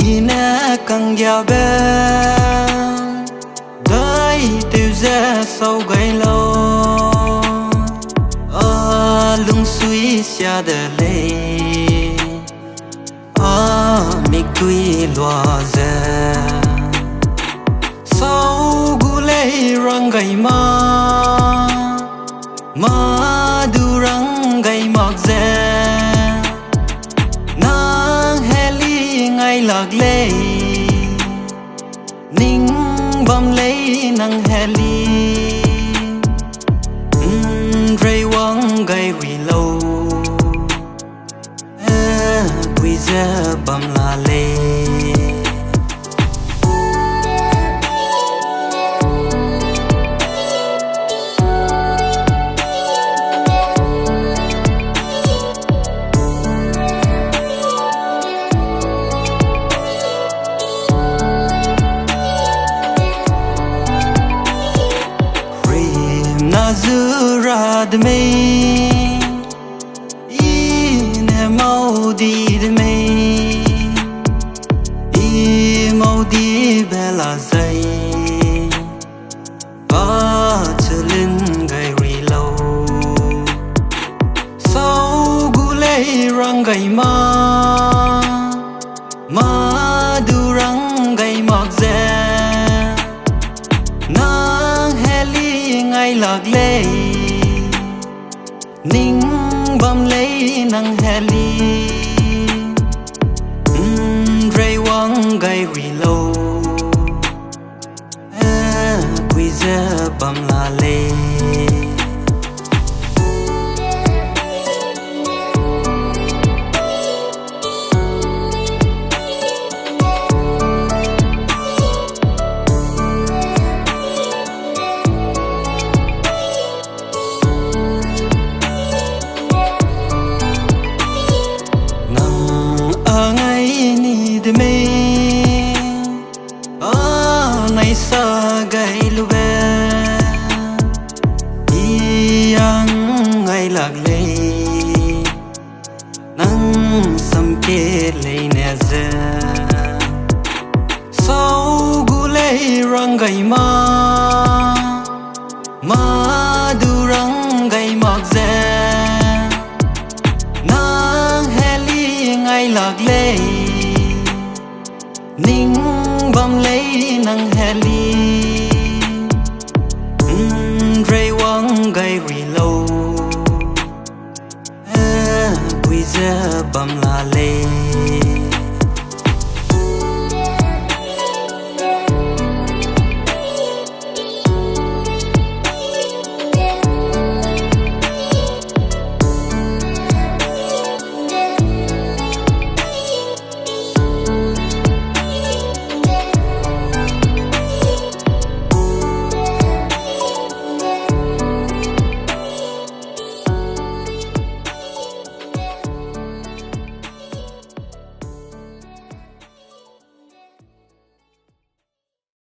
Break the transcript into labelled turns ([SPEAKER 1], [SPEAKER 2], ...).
[SPEAKER 1] ina căng già bên đời tiêu ra sau gai lâu lung suy xa đời lệ mi quy loa ra sau gu lệ ranggai ma du ranggai mặc ra nang heli ngay lạc lệ ninh bom lấy nang heli rây quăng gai vì lâu quy ra bầm la lệ Nazurad me ine maudi me maudi bela zai ba chalin gai rilo sau gule ranggai ma du ranggai mặc ra nang heli ngay lạc lệ ninh bom lấy nang heli rây quăng gai vì lâu quy ra bom la lệ me nay sa gai lube yang ngay lạc lệ nang sam ke lệ nè ra sau gu lệ ranggai ma du ranggai mặc ra nang heli ngay lạc lệ ninh bom lấy nang heli rây quăng gai vì lâu quy ra bom la lệ